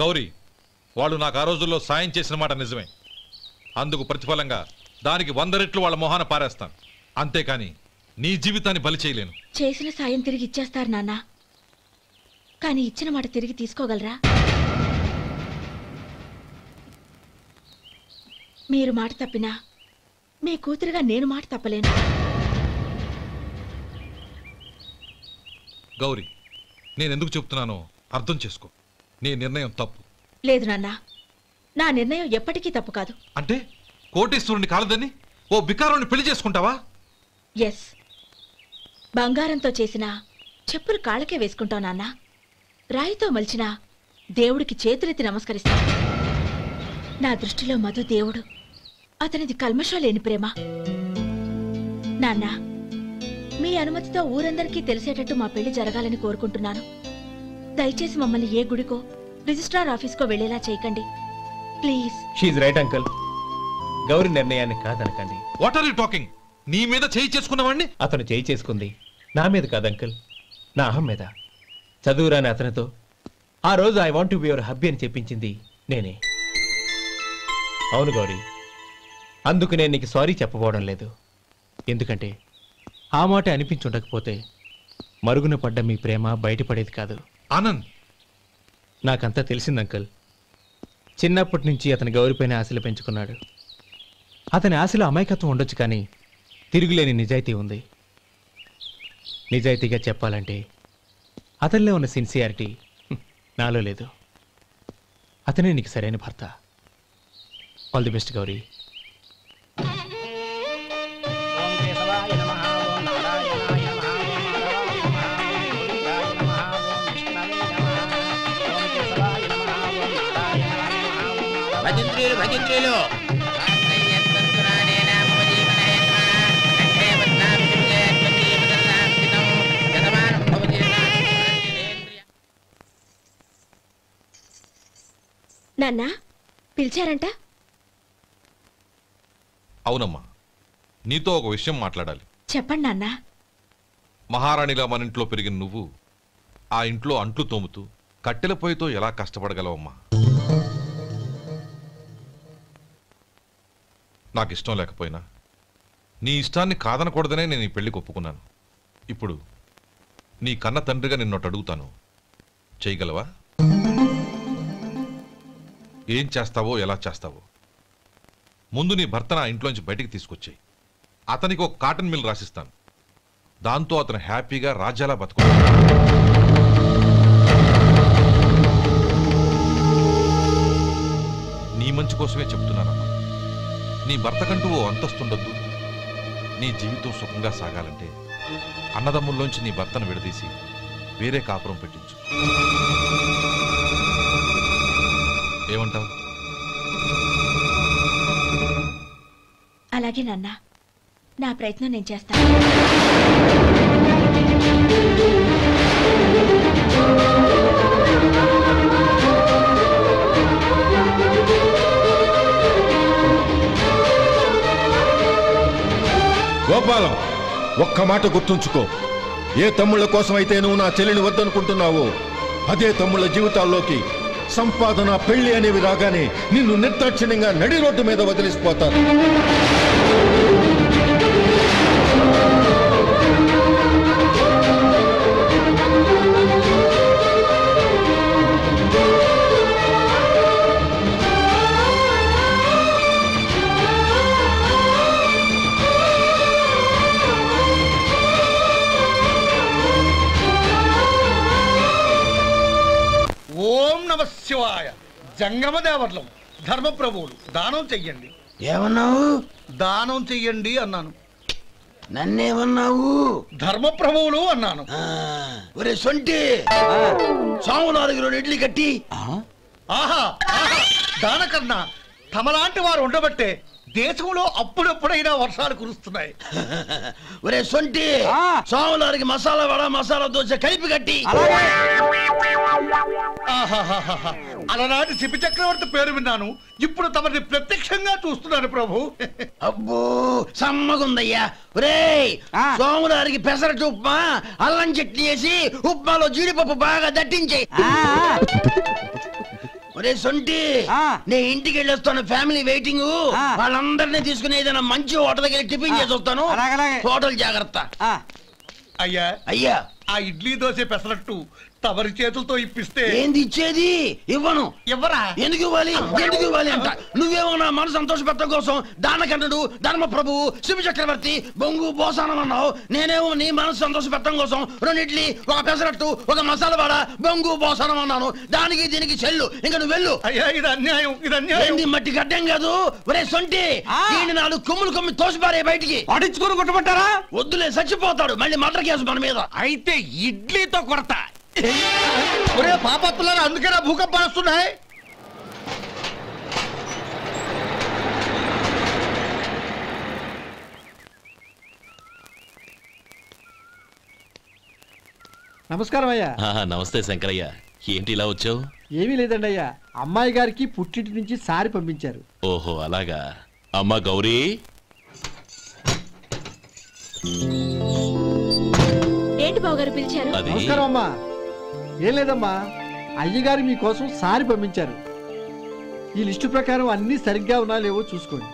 Speaker 3: గౌరీ, వాళ్ళు నాకు ఆ రోజుల్లో సాయం చేసిన మాట నిజమే. అందుకు ప్రతిఫలంగా దానికి 100 రెట్లు వాళ్ళ మొహాన పారేస్తాను. అంతేకాని నీ జీవితాన్ని బలి చేయలేను.
Speaker 5: చేసిన సాయం తిరిగి ఇచ్చేస్తారు నాన్న, కానీ ఇచ్చిన మాట తిరిగి తీసుకోగలరా? మీరు మాట తప్పినా మీ కూతురుగా నేను మాట తప్పలేను.
Speaker 3: గౌరీ, నేనెందుకు చెప్తున్నానో అర్థం చేసుకో. నీ నిర్ణయం తప్పు.
Speaker 5: లేదు నాన్న, నా నిర్ణయం ఎప్పటికీ తప్పు కాదు.
Speaker 3: అంటే కోటేశ్వరుని కాలదని ఓ బికారుని పెళ్లి చేసుకుంటావా?
Speaker 5: ఎస్, బంగారంతో చేసిన చెప్పులు కాళ్ళకే వేసుకుంటావు నాన్న. రాయితో మలిచిన దేవుడికి చేతులెత్తి నమస్కరిస్తా. నా దృష్టిలో మధు దేవుడు, అతనిది కల్మషం లేని ప్రేమ. నాన్న, మీ అనుమతితో ఊరందరికీ తెలిసేటట్టు మా పెళ్లి జరగాలని కోరుకుంటున్నాను. దయచేసి మమ్మల్ని ఏ గుడికో రిజిస్ట్రార్ ఆఫీస్కో వెళ్లేలా చేయకండి please.
Speaker 4: She's right uncle. Gauri నిర్ణయాన్ని కాదనకండి.
Speaker 3: What are you talking? నీ మీద చేయి చేసుకున్నవాడిని
Speaker 4: అతను చేయి చేసుకుంది నా మీద కాదు అంకుల్, నా అహం మీద. చదువురాని అతనితో ఆ రోజు I want to be your hubby అని చెప్పించింది నేనే. అవును గౌరీ, అందుకు నేను నీకు సారీ చెప్పబోవడం లేదు. ఎందుకంటే ఆ మాట అనిపించుండకపోతే మరుగున పడ్డ మీ ప్రేమ బయటపడేది కాదు.
Speaker 3: ఆనంద్,
Speaker 4: నాకంతా తెలిసింది అంకుల్. చిన్నప్పటి నుంచి అతని గౌరీపైన ఆశలు పెంచుకున్నాడు. అతని ఆశలో అమాయకత్వం ఉండొచ్చు, కానీ తిరుగులేని నిజాయితీ ఉంది. నిజాయితీగా చెప్పాలంటే అతనిలో ఉన్న సిన్సియారిటీ నాలో లేదు. అతనే నీకు సరైన భర్త. All the best Gauri.
Speaker 14: భజంత్రీలు భజంత్రీలు
Speaker 5: నాన్న, పిలిచారంట?
Speaker 3: అవునమ్మా, నీతో ఒక విషయం మాట్లాడాలి.
Speaker 5: చెప్పండి నాన్న.
Speaker 3: మహారాణిగా మన ఇంట్లో పెరిగిన నువ్వు ఆ ఇంట్లో అంట్లు తోముతూ కట్టెల పొయ్యితో ఎలా కష్టపడగలవమ్మా? నాకు ఇష్టం లేకపోయినా నీ ఇష్టాన్ని కాదనకూడదనే నేను ఈ పెళ్లికి ఒప్పుకున్నాను. ఇప్పుడు నీ కన్న తండ్రిగా నిన్నొట్టు అడుగుతాను, చేయగలవా? ఏం చేస్తావో, ఎలా చేస్తావో ముందు నీ భర్త నా ఇంట్లోంచి బయటికి తీసుకొచ్చాయి. అతనికి ఒక కాటన్ మిల్ రాసిస్తాను. దాంతో అతను హ్యాపీగా రాజ్యాలా బతుకుతాడు. నీ మంచి కోసమే చెప్తున్నానమ్మా. నీ భర్తకంటూ ఓ అంతస్తుండొద్దు. నీ జీవితం సుఖంగా సాగాలంటే అన్నదమ్ముల్లోంచి నీ భర్తను విడదీసి వేరే కాపురం పెట్టించు. ఏమంటావు?
Speaker 5: అలాగే నాన్న, నా ప్రయత్నం నేను చేస్తాను.
Speaker 15: గోపాలం, ఒక్క మాట గుర్తుంచుకో. ఏ తమ్ముళ్ళ కోసమైతే నువ్వు నా చెల్లిని వద్దనుకుంటున్నావో అదే తమ్ముళ్ళ జీవితాల్లోకి సంపాదన పెళ్లి అనేవి రాగానే నిన్ను నిర్దాక్షిణ్యంగా నడి రోడ్డు మీద వదిలిసిపోతారు.
Speaker 16: ఓం నమ శివాయ. జంగమ దేవర్లం ధర్మప్రభువులు దానం చెయ్యండి.
Speaker 17: ఏమన్నావు?
Speaker 16: దానం చెయ్యండి అన్నాను.
Speaker 17: నన్నేమన్నావు?
Speaker 16: ధర్మప్రభువులు అన్నాను.
Speaker 17: ఒరే సొంటి, సామునాలుగు 2 ఇడ్లీ కట్టి.
Speaker 16: ఆహా దానకన్నా తమలాంటి వారు ఉండబట్టే దేశంలో అప్పుడప్పుడైనా వర్షాలు కురుస్తున్నాయి.
Speaker 17: ఒరే సొంటి, సామునాలుగు మసాలా వడ మసాలా దోశ కలిపి కట్టి.
Speaker 16: అలనాటి శిపి చక్రవర్తి పేరు విన్నాను, ఇప్పుడు తమని ప్రత్యక్షంగా చూస్తున్నాను ప్రభు.
Speaker 17: అబ్బో సమ్మగుందయ్యా. ఒరే సోములారికి పెసరట్టు ఉప్మా అల్లం చట్నీ వేసి ఉప్మాలో జీడిపప్పు బాగా దట్టించే. ఒరే సొంటి, నేను ఇంటికి వెళ్ళొస్తాను, ఫ్యామిలీ వెయిటింగ్. వాళ్ళందరినీ తీసుకుని ఏదైనా మంచి హోటల్ దగ్గర టిఫిన్ చేసి వస్తాను. హోటల్ జాగ్రత్త.
Speaker 16: అయ్యా
Speaker 17: అయ్యా,
Speaker 16: ఆ ఇడ్లీ దోశ పెసరట్టు తమరి చేతులతో ఇప్పిస్తే.
Speaker 17: ఏంది ఇచ్చేది? ఇవ్వను.
Speaker 16: ఇవ్వరా?
Speaker 17: ఎందుకు ఇవ్వాలి? ఎందుకు ఇవ్వాలి అంట. నువ్వేమో నా మనసు సంతోషపెట్టడం కోసం దానకంటుడు ధర్మ ప్రభువు శివ చక్రవర్తి బొంగు బోసానం అన్నావు. నేనేమో నీ మనసు సంతోషపెట్టడం కోసం 2 ఇడ్లీ 1 పెసరట్టు 1 మసాలా వాడ బొంగు బోసానం అన్నాను. దానికి దీనికి చెల్లు. ఇంకా నువ్వు వెళ్ళు.
Speaker 16: అయ్యా ఇది అన్యాయం, ఇది అన్యాయం.
Speaker 17: ఏంది మట్టి గడ్డం కాదు. ఒరే సొంటి, దీన్ని 4 కొమ్ములు కొమ్మి తోసిపారే బయటికి.
Speaker 16: పడించుకొని కొట్టమంటారా?
Speaker 17: వద్దులే, చచ్చిపోతాడు. మళ్ళీ మర్డర్ కేసు మన మీద.
Speaker 16: అయితే ఇడ్లీతో కొడతా. ఒరే పాపత్తులారా, అందుకేనా భూకంపాలు వస్తున్నాయి?
Speaker 2: నమస్కారం అయ్యా.
Speaker 1: నమస్తే శంకరయ్య, ఏంటి ఇలా వచ్చావు?
Speaker 2: ఏమీ లేదండి అయ్యా, అమ్మాయి గారికి పుట్టింటి నుంచి సారి పంపించారు.
Speaker 1: ఓహో అలాగా. అమ్మా గౌరీ,
Speaker 5: ఏంటి బావగారు పిలిచారు?
Speaker 2: నమస్కారం అమ్మా. ఏం లేదమ్మా, అయ్యగారు మీకోసం సారి పంపించారు. ఈ లిస్టు ప్రకారం అన్ని సరిగ్గా ఉన్నా లేవో చూసుకోండి.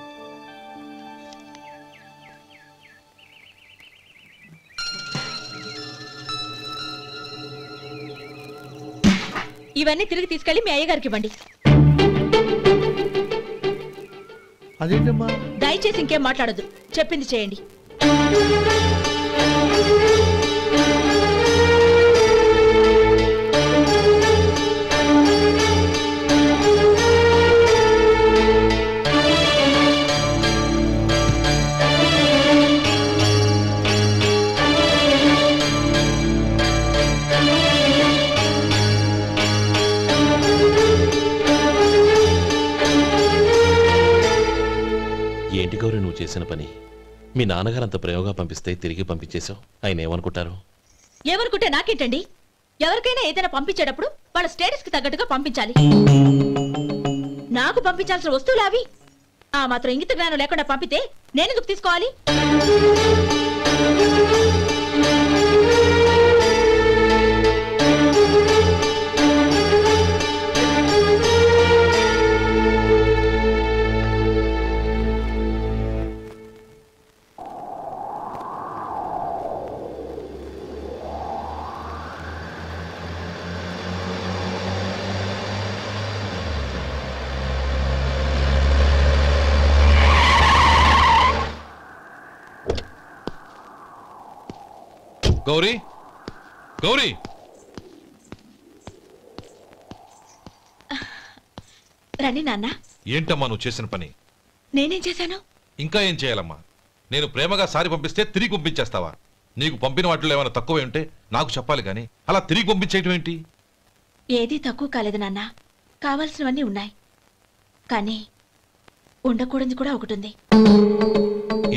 Speaker 5: ఇవన్నీ తిరిగి తీసుకెళ్లి మీ అయ్యగారికి ఇవ్వండి.
Speaker 2: అదేంటమ్మా?
Speaker 5: దయచేసి ఇంకేం మాట్లాడద్దు, చెప్పింది చేయండి.
Speaker 1: ఏంటి గౌరీ నువ్వు చేసిన పని? మీ నాన్నగారు అంత ప్రేమగా పంపిస్తే తిరిగి పంపించేశావు. ఆయన ఏమనుకుంటారు?
Speaker 5: ఏమనుకుంటే నాకేంటండి? ఎవరికైనా ఏదైనా పంపించేటప్పుడు వాళ్ళ స్టేటస్ కి తగ్గట్టుగా పంపించాలి. నాకు పంపించాల్సిన వస్తువులు అవి. ఆ మాత్రం ఇంగిత జ్ఞానం లేకుండా పంపితే నేనెందుకు తీసుకోవాలి?
Speaker 3: గౌరీ, గౌరీ,
Speaker 5: రండి నాన్న.
Speaker 3: ఏంటమ్మా నువ్వు చేసిన పని?
Speaker 5: నేనేం చేశాను?
Speaker 3: ఇంకా ఏం చేయాలమ్మా? నేను ప్రేమగా సారి పంపిస్తే తిరిగి పంపించేస్తావా? నీకు పంపిన వాటిలో ఏమైనా తక్కువ ఉంటే నాకు చెప్పాలి కానీ అలా తిరిగి పంపించేయటం ఏంటి?
Speaker 5: ఏదీ తక్కువ కాలేదు నాన్న, కావాల్సినవన్నీ ఉన్నాయి. కానీ ఉండకూడదు కూడా ఒకటి ఉంది.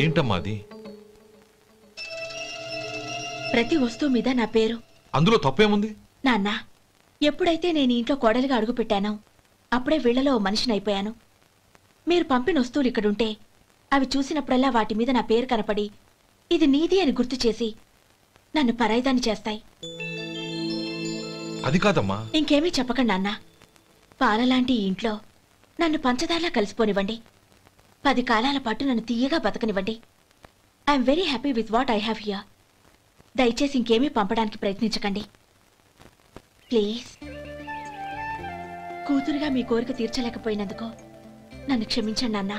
Speaker 3: ఏంటమ్మా అది?
Speaker 5: ప్రతి వస్తువు మీద నా పేరు.
Speaker 3: అందులో తప్పేముంది?
Speaker 5: నాన్న, ఎప్పుడైతే నేను ఇంట్లో కోడలిగా అడుగు పెట్టానో అప్పుడే వీళ్లలో ఓ మనిషిని అయిపోయాను. మీరు పంపిన వస్తువులు ఇక్కడుంటే అవి చూసినప్పుడల్లా వాటి మీద నా పేరు కనపడి ఇది నీది అని గుర్తు చేసి నన్ను పరాయిదాన్ని చేస్తాయి.
Speaker 3: అది కాదమ్మా.
Speaker 5: ఇంకేమీ చెప్పకండి నాన్న. పాలలాంటి ఈ ఇంట్లో నన్ను పంచదారలా కలిసిపోనివ్వండి. 10 కాలాల పాటు నన్ను తీయగా బతకనివ్వండి. I'm very happy with what I have here. దయచేసి ఇంకేమీ పంపడానికి ప్రయత్నించకండి ప్లీజ్. కూతురుగా మీ కోరిక తీర్చలేకపోయినందుకు నన్ను క్షమించండి నాన్న.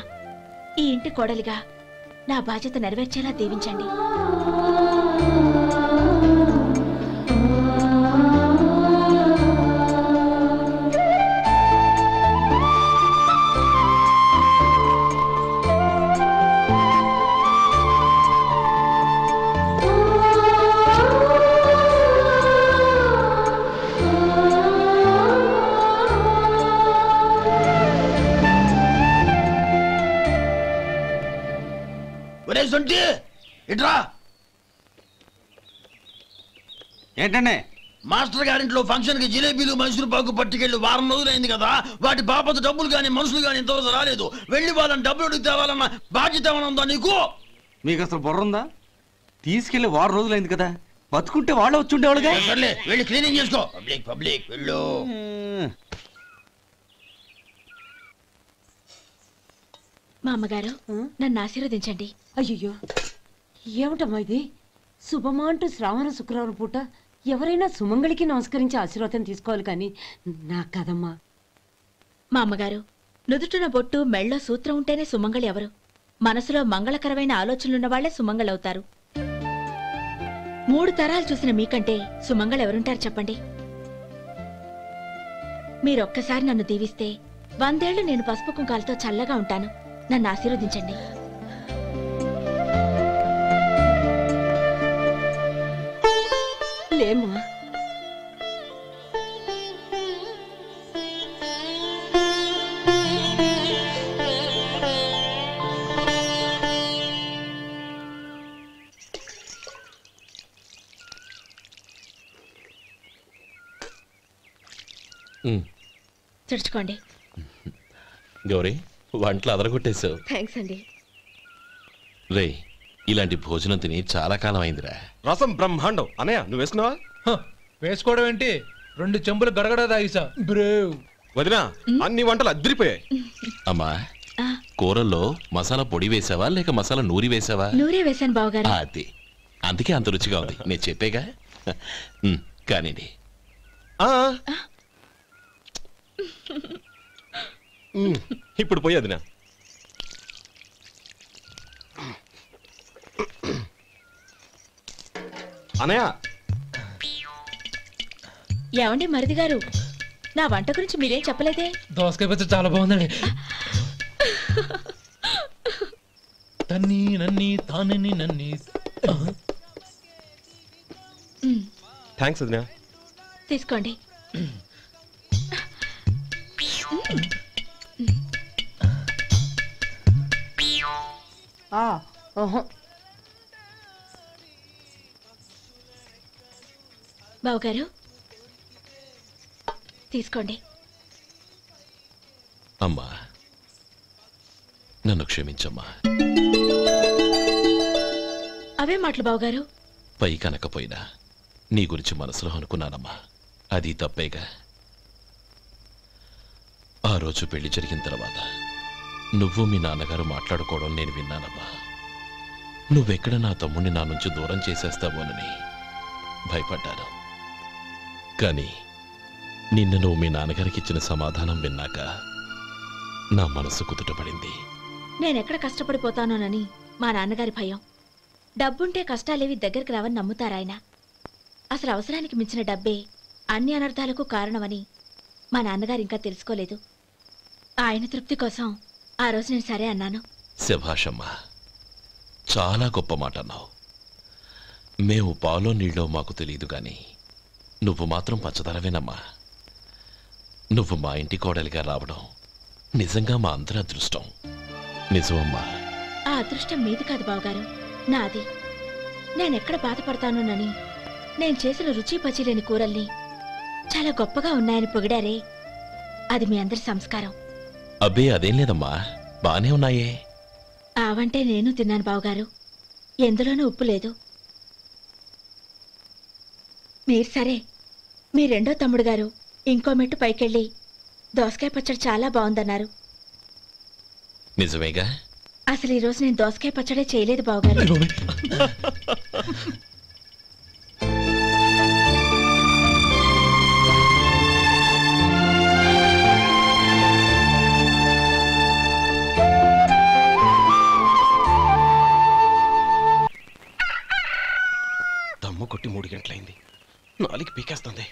Speaker 5: ఈ ఇంటి కోడలిగా నా బాధ్యత నెరవేర్చేలా దీవించండి.
Speaker 17: ఇట్రా.
Speaker 18: ఏంటండి?
Speaker 17: మాస్టర్ గారింట్లో ఫంక్షన్ కి జిలేబీలు మైసూరు పాకు పట్టుకెళ్ళి వారం రోజులైంది కదా, వాటి బాపత డబ్బులు కానీ మనుషులు కానీ ఇంతవరకు రాలేదు. వెళ్ళి వాళ్ళని డబ్బులు అడిగి తేవాలన్న బాధ్యత ఏమైనా ఉందా నీకు?
Speaker 18: మీకు అసలు బుర్ర ఉందా? తీసుకెళ్లి వారం రోజులైంది కదా, బతుకుంటే వాళ్ళు వచ్చి ఉండేవాళ్ళుగా.
Speaker 17: సర్లే వెళ్ళి క్లీనింగ్ చేసుకో. పబ్లిక్ వెళ్ళు.
Speaker 5: మా అమ్మగారు నన్ను ఆశీర్వదించండి.
Speaker 6: అయ్యో ఏమిటమ్మా ఇది? శుభమా అంటూ శ్రావణ శుక్రవారం పూట ఎవరైనా సుమంగళికి నమస్కరించి ఆశీర్వాదం తీసుకోవాలి కానీ నా కదమ్మా.
Speaker 5: మా అమ్మగారు నుదుటిన బొట్టు మెళ్ళో సూత్రం ఉంటేనే సుమంగళి ఎవరు? మనసులో మంగళకరమైన ఆలోచనలున్న వాళ్లే సుమంగళవుతారు. 3 తరాలు చూసిన మీకంటే సుమంగళ ఎవరుంటారు చెప్పండి? మీరొక్కసారి నన్ను దీవిస్తే 100 ఏళ్లు నేను పసుపు కుంకాలతో చల్లగా ఉంటాను. నన్ను ఆశీర్వదించండి.
Speaker 6: లేమ్మా.
Speaker 5: తుడుచుకోండి.
Speaker 1: గౌరీ వంటలు అదరగొట్టేశావు.
Speaker 5: థ్యాంక్స్ అండి.
Speaker 1: రే ఇలాంటి భోజనం తిని చాలా కాలం అయిందిరా.
Speaker 11: రసం బ్రహ్మాండం. అనయ్య నువ్వు వేసుకున్నావా?
Speaker 8: వేసుకోవడం ఏంటి, 2 చెంబులు గడగడ తాగిసా. బ్రేవ్
Speaker 11: వదినా అన్ని వంటలు అద్దరిపోయాయి.
Speaker 1: అమ్మా కూరల్లో మసాలా పొడి వేసావా లేక మసాలా నూరి వేసావా?
Speaker 5: నూరే వేశాను బావగారు.
Speaker 1: అది అందుకే అంత రుచిగా ఉంది. నేను చెప్పేగా. కానివ్వండి.
Speaker 11: ఇప్పుడు పోయి వదినా. అనయ్య
Speaker 5: ఏమండి మరిది గారు, నా వంట గురించి మీరేం చెప్పలేదే?
Speaker 8: దోసకాయ పచ్చడి చాలా బాగుందండి. తన్ని నన్ని తానని నన్ని.
Speaker 11: థ్యాంక్స్ వదినా.
Speaker 5: తీసుకోండి. బావగారు తీసుకోండి.
Speaker 1: అమ్మా నన్ను క్షమించమ్మా.
Speaker 5: అవే మాటలు బావగారు.
Speaker 1: పై కనకపోయినా నీ గురించి మనసులో అనుకున్నానమ్మా. అది తప్పేగా. ఆ రోజు పెళ్లి జరిగిన తర్వాత నువ్వు మీ నాన్నగారు మాట్లాడుకోవడం నేను విన్నానమ్మా. నువ్వెక్కడ నా తమ్ముడిని నా నుంచి దూరం చేసేస్తావోనని భయపడ్డాను. కానీ నిన్న నువ్వు మీ నాన్నగారికి ఇచ్చిన సమాధానం విన్నాక నా మనసు కుదుటపడింది.
Speaker 5: నేనెక్కడ కష్టపడిపోతానోనని మా నాన్నగారి భయం. డబ్బుంటే కష్టాలేవి దగ్గరికి రావని నమ్ముతారాయన. అసలు అవసరానికి మించిన డబ్బే అన్ని అనర్థాలకు కారణమని మా నాన్నగారు ఇంకా తెలుసుకోలేదు. ఆయన తృప్తి కోసం ఆ రోజు నేను సరే అన్నాను.
Speaker 1: శభాషమ్మా, చాలా గొప్ప మాట అన్నావు. మేము పాలో నీళ్ళో మాకు తెలియదు గాని నువ్వు మాత్రం పంచదారవేనమ్మా. నువ్వు మా ఇంటి కోడలిగా రావడం నిజంగా మా అందరి అదృష్టం. నిజమమ్మా.
Speaker 5: ఆ అదృష్టం మీది కాదు బావగారు, నాది. నేనెక్కడ బాధపడతానోనని నేను చేసిన రుచి పచిలేని కూరల్ని చాలా గొప్పగా ఉన్నాయని పొగిడారే, అది మీ అందరి సంస్కారం.
Speaker 1: అబ్బే అదేం లేదమ్మా, బానే ఉన్నాయే.
Speaker 5: ఆవంటే నేను తిన్నాను బావగారు, ఎందులోనూ ఉప్పు లేదు. మీరు సరే, మీ రెండో తమ్ముడు గారు ఇంకో మెట్టు పైకెళ్ళి దోసకాయ పచ్చడి చాలా బాగుందన్నారు.
Speaker 1: నిజమేగా?
Speaker 5: అసలు ఈ రోజు నేను దోసకాయ పచ్చడే చేయలేదు బావగారు.
Speaker 11: దమ్ము కొట్టి 3 గంటలైంది. 4కి పీకేస్తుంది.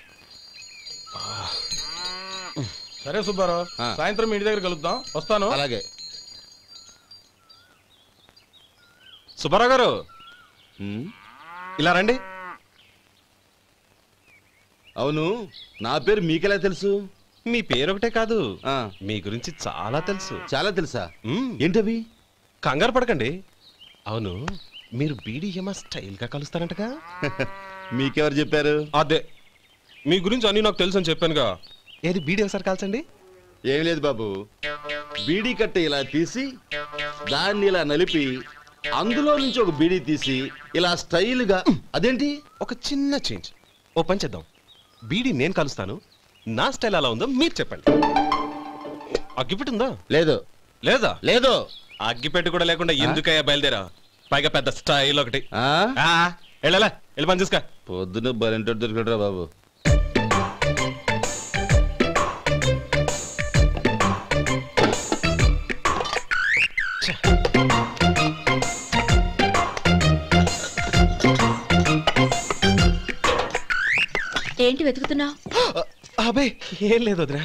Speaker 19: సరే సుబ్బారావు, సాయంత్రం ఇంటి దగ్గర కలుద్దాం. వస్తాను.
Speaker 17: అలాగే.
Speaker 11: సుబ్బారావు గారు ఇలా రండి.
Speaker 17: అవును, నా పేరు మీకెలా తెలుసు?
Speaker 11: మీ పేరు ఒకటే కాదు, మీ గురించి చాలా తెలుసు.
Speaker 17: చాలా తెలుసా? ఏంటవి?
Speaker 11: కంగారు పడకండి. అవును, మీరు బీడీఎం స్టైల్ గా కలుస్తారంటగా?
Speaker 17: మీకెవరు చెప్పారు?
Speaker 11: అదే, మీ గురించి అన్ని నాకు తెలుసు అని చెప్పానుగా. ఏది బీడీ ఒకసారి కాల్చండి.
Speaker 17: ఏం లేదు బాబు, బీడీ కట్ట ఇలా తీసి దాన్ని ఇలా నలిపి అందులో నుంచి ఒక బీడీ తీసి ఇలా స్టైల్గా. అదేంటి?
Speaker 11: ఒక చిన్న చేంజ్. ఓ పని చేద్దాం, బీడీ నేను కలుస్తాను, నా స్టైల్ అలా ఉందో మీరు చెప్పండి. అగ్గిపెట్టి ఉందా?
Speaker 17: లేదు.
Speaker 11: లేదా?
Speaker 17: లేదు.
Speaker 11: అగ్గిపెట్టి కూడా లేకుండా ఎందుకయ్యా బయలుదేరా? పైగా పెద్ద స్టైల్ ఒకటి. వెళ్ళాలా, వెళ్ళి పని చూసుకో.
Speaker 17: పొద్దున బలింటోడు దొరికడరా బాబు.
Speaker 5: ఏంటి వెతుకుతున్నావు?
Speaker 11: అబే ఏం లేదు వదినా.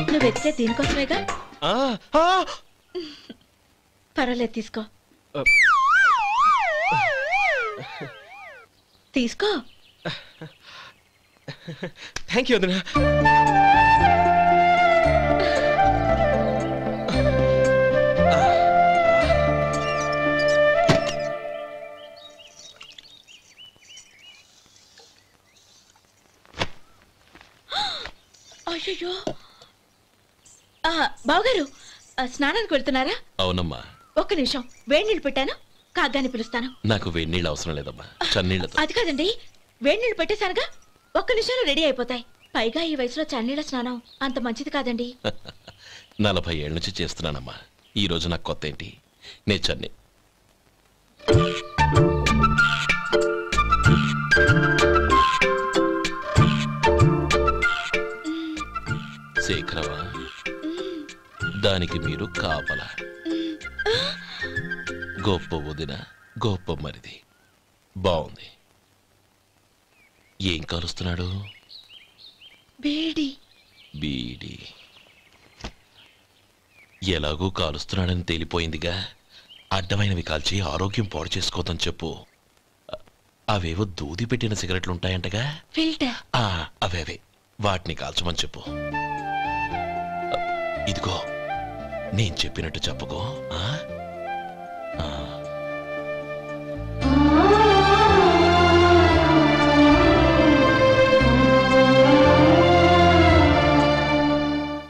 Speaker 5: నువ్వు వెతికే దీనికోసమేగా. పర్వాలేదు, తీసుకో. తీసుకో.
Speaker 11: థ్యాంక్ యూ వదినా.
Speaker 5: అయ్యో, బావగారు స్నానానికి వెళ్తున్నారా?
Speaker 1: అవునమ్మా.
Speaker 5: ఒక్క నిమిషం, వేడి నీళ్ళు పెట్టాను, కాగ్గాని పిలుస్తాను.
Speaker 1: నాకు వేడి నీళ్ళు అవసరం లేదమ్మా, చన్నీళ్ళతో.
Speaker 5: అది కాదండి, వేడి నీళ్ళు పెట్టేశానుగా, ఒక్క నిమిషంలో రెడీ అయిపోతాయి. పైగా ఈ వయసులో చన్నీళ్ళ స్నానం అంత మంచిది కాదండి.
Speaker 1: 40 ఏళ్ళ నుంచి చేస్తున్నానమ్మా. ఈ రోజు నాకు కొత్త ఏంటి? నే చన్నీ. శేఖరవా, దానికి మీరు కాపలా. గొప్ప వదిన, గొప్ప మరిది. బాగుంది. ఏం కలుస్తున్నాడు?
Speaker 5: బీడి.
Speaker 1: బీడి ఎలాగూ కాలుస్తున్నాడని తేలిపోయిందిగా. అడ్డమైనవి కాల్చి ఆరోగ్యం పాడు చేసుకోదని చెప్పు. అవేవో దూది పెట్టిన సిగరెట్లుంటాయంటగా,
Speaker 5: ఫిల్టర్.
Speaker 1: అవే వాటిని కాల్చమని చెప్పు. ఇదిగో, నేను చెప్పినట్టు చెప్పుకో.